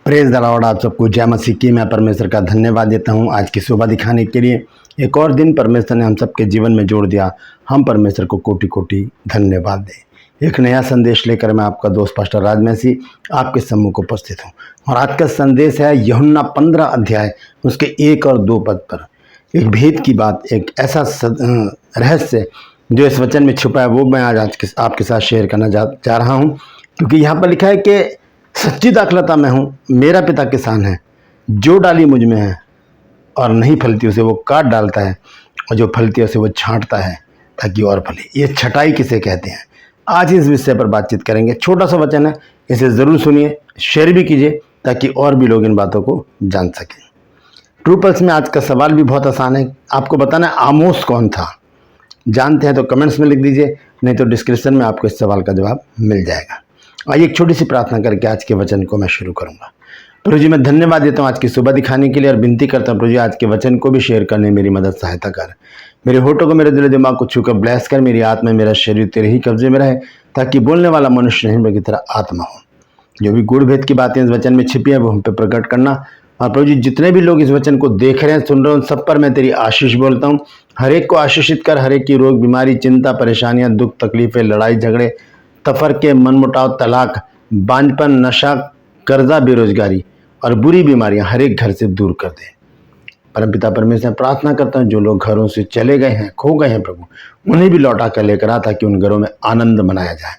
Praise the Lord. आप सबको जय मसीह की। मैं परमेश्वर का धन्यवाद देता हूं आज की सुबह दिखाने के लिए। एक और दिन परमेश्वर ने हम सबके जीवन में जोड़ दिया। हम परमेश्वर को कोटि कोटि धन्यवाद दें। एक नया संदेश लेकर मैं आपका दोस्त पास्टर राज मसीह आपके सम्मुख उपस्थित हूं। और आज का संदेश है यूहन्ना 15 अध्याय उसके 1 और 2 पद पर एक भेद की बात, एक ऐसा रहस्य जो इस वचन में छुपा है, वो मैं आज आपके साथ शेयर करना चाह रहा हूँ। क्योंकि यहाँ पर लिखा है कि सच्ची दाखलता मैं हूँ, मेरा पिता किसान है। जो डाली मुझ में है और नहीं फलती उसे वो काट डालता है, और जो फलती है उसे वो छांटता है ताकि और फले। ये छटाई किसे कहते हैं, आज इस विषय पर बातचीत करेंगे। छोटा सा वचन है, इसे ज़रूर सुनिए, शेयर भी कीजिए ताकि और भी लोग इन बातों को जान सकें। ट्रू पल्स में आज का सवाल भी बहुत आसान है। आपको बताना है आमोस कौन था। जानते हैं तो कमेंट्स में लिख दीजिए, नहीं तो डिस्क्रिप्शन में आपको इस सवाल का जवाब मिल जाएगा। आइए एक छोटी सी प्रार्थना करके आज के वचन को मैं शुरू करूंगा। प्रभु जी, मैं धन्यवाद देता हूँ आज की सुबह दिखाने के लिए, और विनती करता हूँ प्रभु जी आज के वचन को भी शेयर करने में मेरी मदद सहायता कर। मेरे होठों को, मेरे दिल दिमाग को छूकर ब्लेस कर। मेरी आत्मा, मेरा शरीर तेरे ही कब्जे में रहे, ताकि बोलने वाला मनुष्य नहीं बल्कि तेरा आत्मा हो। जो भी गुड़ भेद की बातें इस वचन में छिपी हैं वो हम पे प्रकट करना। और प्रभु जी, जितने भी लोग इस वचन को देख रहे हैं, सुन रहे हैं, उन सब पर मैं तेरी आशीष बोलता हूँ। हर एक को आशीषित कर। हर एक की रोग, बीमारी, चिंता, परेशानियां, दुख, तकलीफें, लड़ाई झगड़े, तफरके, मनमुटाव, तलाक, बांझपन, नशा, कर्जा, बेरोजगारी और बुरी बीमारियां हर एक घर से दूर कर दे। परमपिता परमेश्वर, प्रार्थना करता हूं जो लोग घरों से चले गए हैं, खो गए हैं, प्रभु उन्हें भी लौटा कर लेकर आ, ताकि उन घरों में आनंद मनाया जाए।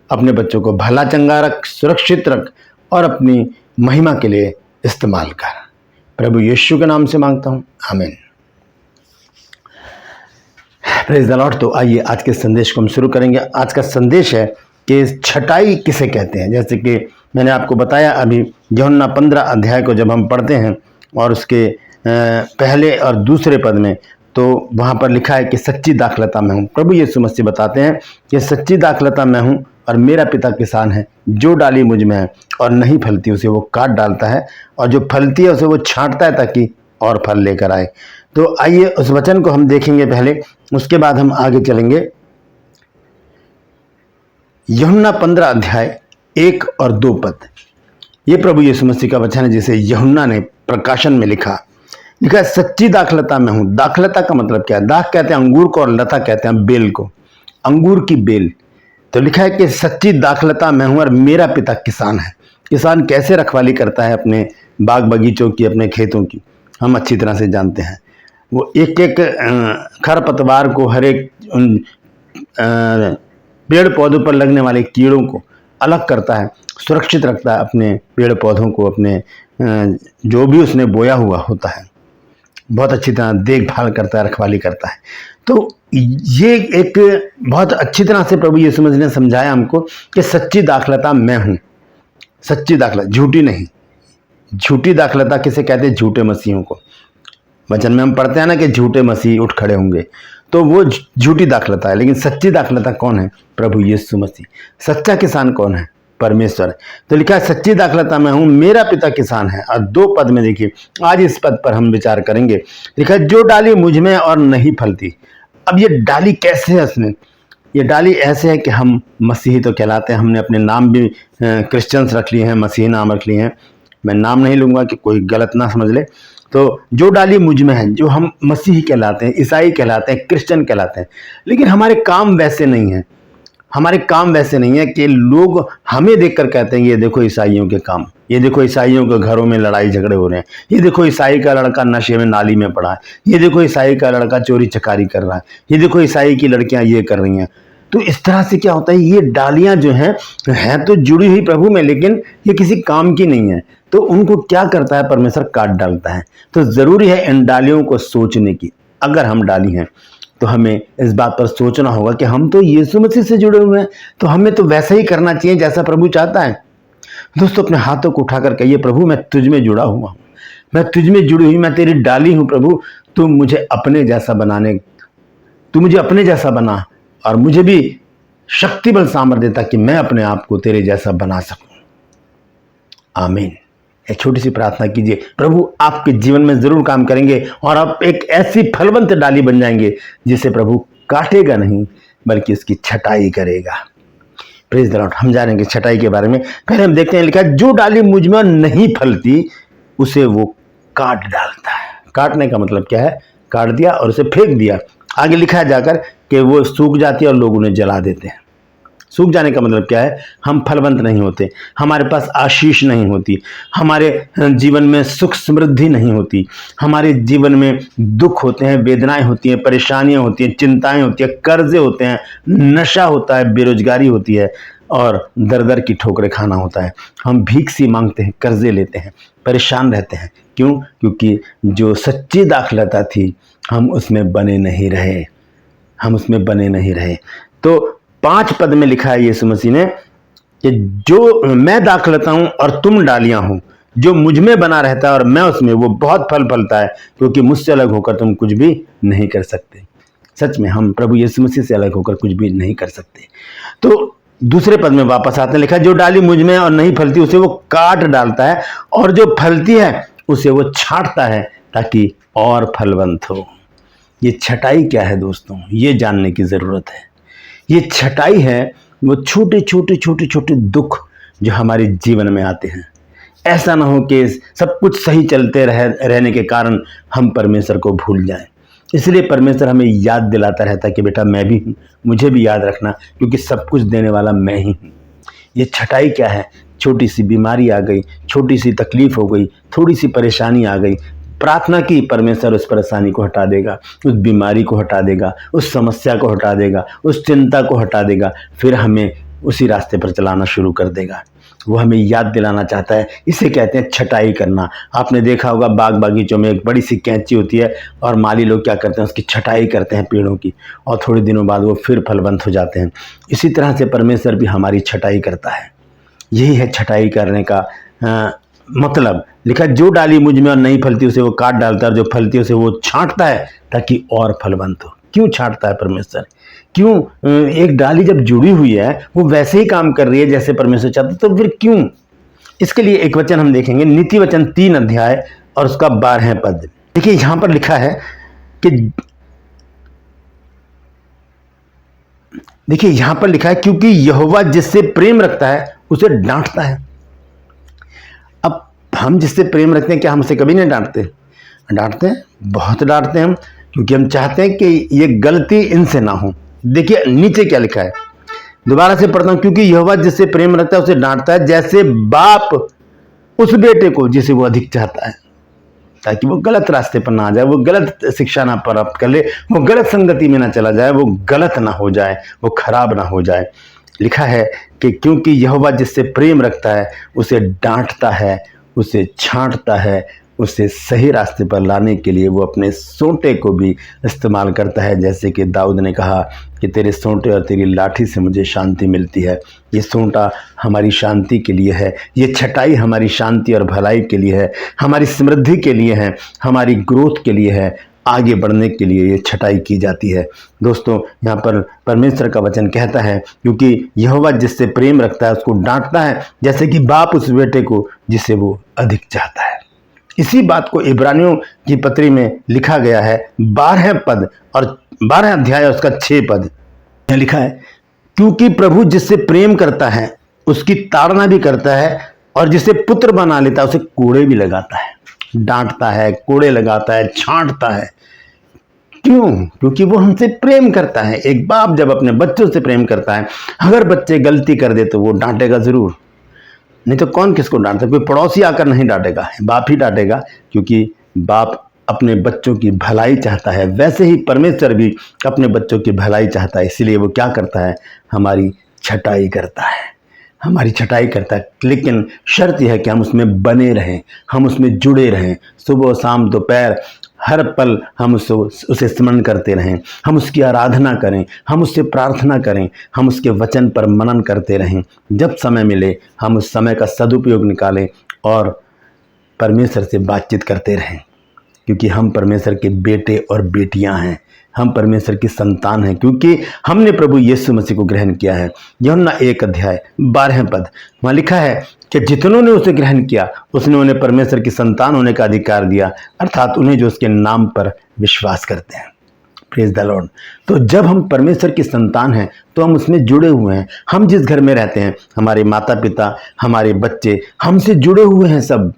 अपने बच्चों को भला चंगा रख, सुरक्षित रख और अपनी महिमा के लिए इस्तेमाल कर। प्रभु यीशु के नाम से मांगता हूं, आमीन। Praise the Lord. तो आइए आज के संदेश को हम शुरू करेंगे। आज का संदेश है कि छटाई किसे कहते हैं। जैसे कि मैंने आपको बताया अभी, यूहन्ना 15 अध्याय को जब हम पढ़ते हैं और उसके पहले और दूसरे पद में, तो वहाँ पर लिखा है कि सच्ची दाखलता मैं हूँ। प्रभु यीशु मसीह बताते हैं कि सच्ची दाखलता मैं हूँ और मेरा पिता किसान है। जो डाली मुझ में है और नहीं फलती उसे वो काट डालता है, और जो फलती है उसे वो छांटता है ताकि और फल लेकर आए। तो आइए उस वचन को हम देखेंगे पहले, उसके बाद हम आगे चलेंगे। यूहन्ना 15 अध्याय 1 और 2 पद, ये प्रभु यीशु मसीह का वचन है जिसे यूहन्ना ने प्रकाशन में लिखा है सच्ची दाखलता मैं हूं। दाखलता का मतलब क्या है? दाख कहते हैं अंगूर को और लता कहते हैं बेल को, अंगूर की बेल। तो लिखा है कि सच्ची दाखलता मैं हूं और मेरा पिता किसान है। किसान कैसे रखवाली करता है अपने बाग बगीचों की, अपने खेतों की, हम अच्छी तरह से जानते हैं। वो एक एक खरपतवार को, हर एक पेड़ पौधों पर लगने वाले कीड़ों को अलग करता है, सुरक्षित रखता है अपने पेड़ पौधों को, अपने जो भी उसने बोया हुआ होता है, बहुत अच्छी तरह देखभाल करता है, रखवाली करता है। तो ये एक बहुत अच्छी तरह से प्रभु यीशु मसीह ने समझाया हमको कि सच्ची दाखलता मैं हूँ। सच्ची दाखलता, झूठी नहीं। झूठी दाखलता किसे कहते हैं? झूठे मसीहों को। वचन में हम पढ़ते हैं ना कि झूठे मसीह उठ खड़े होंगे, तो वो झूठी दाखलता है। लेकिन सच्ची दाखलता कौन है? प्रभु यीशु मसीह। सच्चा किसान कौन है? परमेश्वर। तो लिखा है सच्ची दाखलता मैं हूं, मेरा पिता किसान है। और 2 पद में देखिए, आज इस पद पर हम विचार करेंगे। लिखा है जो डाली मुझ में और नहीं फलती। अब ये डाली कैसे है? उसने ये डाली ऐसे है कि हम मसीही तो कहलाते हैं। हमने अपने नाम भी क्रिश्चियंस रख लिए हैं, मसीही नाम रख लिए हैं। मैं नाम नहीं लूंगा कि कोई गलत ना समझ ले। तो जो डाली मुझ में है, जो हम मसीही कहलाते हैं, ईसाई कहलाते हैं, क्रिश्चियन कहलाते हैं। लेकिन हमारे काम वैसे नहीं है। हमारे काम वैसे नहीं है कि लोग हमें देखकर कहते हैं ये देखो ईसाइयों के काम, ये देखो ईसाइयों के घरों में लड़ाई झगड़े हो रहे हैं, ये देखो ईसाई का लड़का नशे में नाली में पड़ा है, ये देखो ईसाई का लड़का चोरी चकारी कर रहा है, ये देखो ईसाई की लड़कियां ये कर रही हैं। तो इस तरह से क्या होता है, ये डालियां जो हैं तो जुड़ी हुई प्रभु में, लेकिन ये किसी काम की नहीं है। तो उनको क्या करता है? परमेश्वर काट डालता है। तो जरूरी है इन डालियों को सोचने की। अगर हम डाली हैं तो हमें इस बात पर सोचना होगा कि हम तो यीशु मसीह से जुड़े हुए हैं, तो हमें तो वैसा ही करना चाहिए जैसा प्रभु चाहता है। दोस्तों, अपने हाथों को उठाकर कहिए, प्रभु मैं तुझ में जुड़ा हुआ हूँ, मैं तुझ में जुड़ी हुई, मैं तेरी डाली हूँ। प्रभु तू मुझे अपने जैसा बना, और मुझे भी शक्ति बल सामर्थ्य देता कि मैं अपने आप को तेरे जैसा बना सकूं। आमीन। एक छोटी सी प्रार्थना कीजिए। प्रभु आपके जीवन में जरूर काम करेंगे और आप एक ऐसी फलवंत डाली बन जाएंगे जिसे प्रभु काटेगा नहीं बल्कि उसकी छटाई करेगा। Praise the Lord. हम जानेंगे छटाई के बारे में। पहले हम देखते हैं, लिखा है जो डाली मुझ में नहीं फलती उसे वो काट डालता है। काटने का मतलब क्या है? काट दिया और उसे फेंक दिया। आगे लिखा है जाकर कि वो सूख जाती है और लोग उन्हें जला देते हैं। सूख जाने का मतलब क्या है? हम फलवंत नहीं होते, हमारे पास आशीष नहीं होती, हमारे जीवन में सुख समृद्धि नहीं होती, हमारे जीवन में दुख होते हैं, वेदनाएं होती हैं, परेशानियां होती हैं, चिंताएं होती हैं, कर्जे होते हैं, नशा होता है, बेरोजगारी होती है और दर दर की ठोकरें खाना होता है। हम भीख सी मांगते हैं, कर्जे लेते हैं, परेशान रहते हैं। क्यों? क्योंकि जो सच्ची दाखलता थी हम उसमें बने नहीं रहे, हम उसमें बने नहीं रहे। तो 5 पद में लिखा है यीशु मसीह ने कि जो मैं दाखलता हूं और तुम डालियां हो, जो मुझ में बना रहता है और मैं उसमें, वो बहुत फल फलता है, क्योंकि मुझसे अलग होकर तुम कुछ भी नहीं कर सकते। सच में हम प्रभु यीशु मसीह से अलग होकर कुछ भी नहीं कर सकते। तो दूसरे पद में वापस आते हैं, लिखा जो डाली मुझ में और नहीं फलती उसे वो काट डालता है, और जो फलती है उसे वो छांटता है ताकि और फलवंत हो। ये छटाई क्या है दोस्तों? ये जानने की जरूरत है। ये छटाई है वो छोटे छोटे छोटे छोटे दुख जो हमारे जीवन में आते हैं। ऐसा ना हो कि सब कुछ सही चलते रहने के कारण हम परमेश्वर को भूल जाएं। इसलिए परमेश्वर हमें याद दिलाता रहता है कि बेटा मैं भी हूँ, मुझे भी याद रखना, क्योंकि सब कुछ देने वाला मैं ही हूँ। ये छटाई क्या है? छोटी सी बीमारी आ गई, छोटी सी तकलीफ हो गई, थोड़ी सी परेशानी आ गई, प्रार्थना की, परमेश्वर उस परेशानी को हटा देगा, उस बीमारी को हटा देगा, उस समस्या को हटा देगा, उस चिंता को हटा देगा, फिर हमें उसी रास्ते पर चलाना शुरू कर देगा। वो हमें याद दिलाना चाहता है। इसे कहते हैं छटाई करना। आपने देखा होगा बाग बागीचों में एक बड़ी सी कैंची होती है और माली लोग क्या करते हैं, उसकी छटाई करते हैं पेड़ों की, और थोड़े दिनों बाद वो फिर फलवंत हो जाते हैं। इसी तरह से परमेश्वर भी हमारी छटाई करता है। यही है छटाई करने का मतलब। लिखा जो डाली मुझ में और नहीं फलती उसे वो काट डालता है, और जो फलती है उसे वो छांटता है ताकि और फलवंत हो। क्यों छांटता है परमेश्वर? क्यों? एक डाली जब जुड़ी हुई है वो वैसे ही काम कर रही है जैसे परमेश्वर चाहता, तो फिर क्यों? इसके लिए एक वचन हम देखेंगे, नीति वचन 3 अध्याय और उसका 12 पद। देखिए यहां पर लिखा है कि क्योंकि यहोवा जिससे प्रेम रखता है उसे डांटता है। अब हम जिससे प्रेम रखते हैं, क्या हम उसे कभी नहीं डांटते? डांटते हैं, बहुत डांटते हैं हम, क्योंकि हम चाहते हैं कि ये गलती इनसे ना हो। देखिए नीचे क्या लिखा है, दोबारा से पढ़ता हूं, क्योंकि यहोवा जिससे प्रेम रखता है उसे डांटता है, जैसे बाप उस बेटे को जिसे वो अधिक चाहता है, ताकि वो गलत रास्ते पर ना आ जाए, वो गलत शिक्षा ना प्राप्त कर ले, वो गलत संगति में ना चला जाए, वो गलत ना हो जाए, वो खराब ना हो जाए। लिखा है कि क्योंकि यहोवा जिससे प्रेम रखता है उसे डांटता है, उसे छांटता है, उसे सही रास्ते पर लाने के लिए वो अपने सोंटे को भी इस्तेमाल करता है। जैसे कि दाऊद ने कहा कि तेरे सोंटे और तेरी लाठी से मुझे शांति मिलती है। ये सोंटा हमारी शांति के लिए है, ये छटाई हमारी शांति और भलाई के लिए है, हमारी समृद्धि के लिए है, हमारी ग्रोथ के लिए है, आगे बढ़ने के लिए ये छटाई की जाती है। दोस्तों यहाँ पर परमेश्वर का वचन कहता है क्योंकि यहोवा जिससे प्रेम रखता है उसको डांटता है, जैसे कि बाप उस बेटे को जिसे वो अधिक चाहता है। इसी बात को इब्रानियों की पत्री में लिखा गया है 12 पद और 12 अध्याय उसका 6 पद लिखा है, क्योंकि प्रभु जिससे प्रेम करता है उसकी ताड़ना भी करता है, और जिसे पुत्र बना लेता है उसे कोड़े भी लगाता है। डांटता है, कोड़े लगाता है, छांटता है। क्यों? क्योंकि वो हमसे प्रेम करता है। एक बाप जब अपने बच्चों से प्रेम करता है, अगर बच्चे गलती कर दे तो वो डांटेगा जरूर, नहीं तो कौन किसको डांटता? कोई पड़ोसी आकर नहीं डांटेगा, बाप ही डांटेगा, क्योंकि बाप अपने बच्चों की भलाई चाहता है। वैसे ही परमेश्वर भी अपने बच्चों की भलाई चाहता है, इसीलिए वो क्या करता है? हमारी छटाई करता है, हमारी छटाई करता है। लेकिन शर्त यह है कि हम उसमें बने रहें, हम उसमें जुड़े रहें। सुबह शाम दोपहर हर पल हम उसे स्मरण करते रहें, हम उसकी आराधना करें, हम उससे प्रार्थना करें, हम उसके वचन पर मनन करते रहें। जब समय मिले हम उस समय का सदुपयोग निकालें और परमेश्वर से बातचीत करते रहें, क्योंकि हम परमेश्वर के बेटे और बेटियां हैं, हम परमेश्वर की संतान हैं, क्योंकि हमने प्रभु यीशु मसीह को ग्रहण किया है। यूहन्ना 1 अध्याय 12 पद वहाँ लिखा है कि जितनों ने उसे ग्रहण किया उसने उन्हें परमेश्वर की संतान होने का अधिकार दिया, अर्थात उन्हें जो उसके नाम पर विश्वास करते हैं। Praise the Lord. तो जब हम परमेश्वर की संतान हैं तो हम उसमें जुड़े हुए हैं। हम जिस घर में रहते हैं, हमारे माता पिता, हमारे बच्चे हमसे जुड़े हुए हैं सब,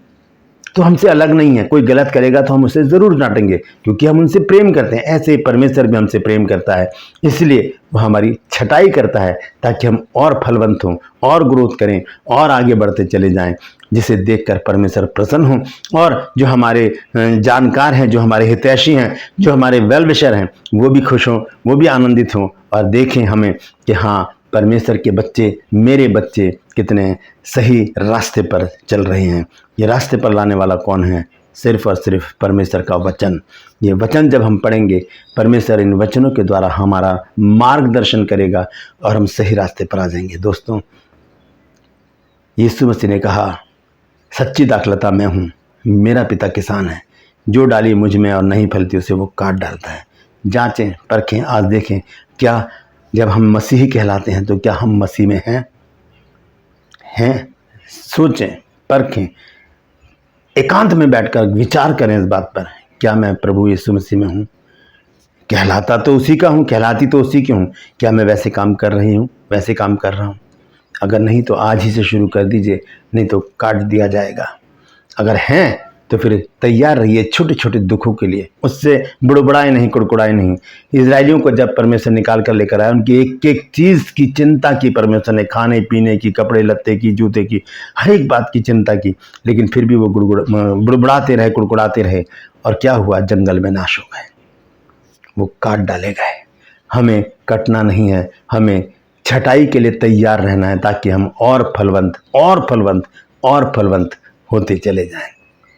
तो हमसे अलग नहीं है। कोई गलत करेगा तो हम उसे ज़रूर डांटेंगे क्योंकि हम उनसे प्रेम करते हैं। ऐसे ही परमेश्वर भी हमसे प्रेम करता है, इसलिए वो हमारी छटाई करता है ताकि हम और फलवंत हों और ग्रोथ करें और आगे बढ़ते चले जाएं, जिसे देखकर परमेश्वर प्रसन्न हो और जो हमारे जानकार हैं, जो हमारे हितैषी हैं, जो हमारे वेल विशर हैं, वो भी खुश हों, वो भी आनंदित हों और देखें हमें कि हाँ, परमेश्वर के बच्चे, मेरे बच्चे कितने सही रास्ते पर चल रहे हैं। ये रास्ते पर लाने वाला कौन है? सिर्फ और सिर्फ परमेश्वर का वचन। ये वचन जब हम पढ़ेंगे, परमेश्वर इन वचनों के द्वारा हमारा मार्गदर्शन करेगा और हम सही रास्ते पर आ जाएंगे। दोस्तों, यीशु मसीह ने कहा, सच्ची दाखलता मैं हूँ, मेरा पिता किसान है, जो डाली मुझ में और नहीं फलती उसे वो काट डालता है। जांचें, परखें, आज देखें, क्या जब हम मसीही कहलाते हैं तो क्या हम मसीह में हैं? सोचें, परखें, एकांत में बैठकर विचार करें इस बात पर, क्या मैं प्रभु यीशु मसीह में हूँ? कहलाता तो उसी का हूँ, कहलाती तो उसी की हूँ। क्या मैं वैसे काम कर रही हूँ, वैसे काम कर रहा हूँ? अगर नहीं तो आज ही से शुरू कर दीजिए, नहीं तो काट दिया जाएगा। अगर हैं तो फिर तैयार रहिए छोटे छोटे दुखों के लिए, उससे बुड़बुड़ाए नहीं, कुड़कुड़ाए नहीं। इजरायलियों को जब परमेश्वर निकाल कर लेकर आया, उनकी एक एक चीज़ की चिंता की परमेश्वर ने, खाने पीने की, कपड़े लत्ते की, जूते की, हर एक बात की चिंता की, लेकिन फिर भी वो बुड़बुड़ाते रहे, कुड़कुड़ाते रहे, और क्या हुआ? जंगल में नाश हो गए, वो काट डाले गए। हमें कटना नहीं है, हमें छटाई के लिए तैयार रहना है ताकि हम और फलवंत और फलवंत और फलवंत होते चले जाएं।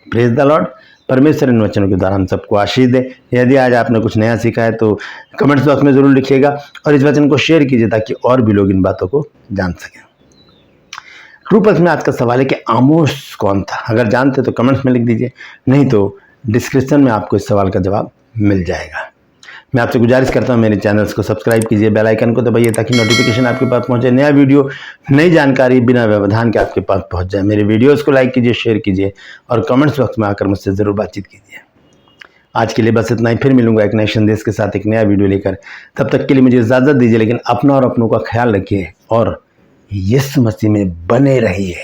Praise the Lord. परमेश्वर इन वचनों के द्वारा हम सबको आशीष दे। यदि आज आपने कुछ नया सीखा है तो कमेंट्स बॉक्स में ज़रूर लिखिएगा और इस वचन को शेयर कीजिए ताकि और भी लोग इन बातों को जान सकें। ट्रू पल्स में आज का सवाल है कि आमोस कौन था? अगर जानते तो कमेंट्स में लिख दीजिए, नहीं तो डिस्क्रिप्शन में आपको इस सवाल का जवाब मिल जाएगा। मैं आपसे गुजारिश करता हूं, मेरे चैनल्स को सब्सक्राइब कीजिए, बेल आइकन को दबाइए ताकि नोटिफिकेशन आपके पास पहुंचे, नया वीडियो, नई जानकारी बिना व्यवधान के आपके पास पहुंच जाए। मेरे वीडियोस को लाइक कीजिए, शेयर कीजिए और कमेंट्स बॉक्स में आकर मुझसे ज़रूर बातचीत कीजिए। आज के लिए बस इतना ही। फिर मिलूंगा एक नए संदेश के साथ, एक नया वीडियो लेकर। तब तक के लिए मुझे इजाज़त दीजिए, लेकिन अपना और अपनों का ख्याल रखिए और यीशु मसीह में बने रहिए,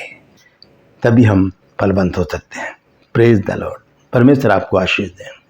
तभी हम फलवंत हो सकते हैं। Praise the Lord. परमेश्वर आपको आशीष दें।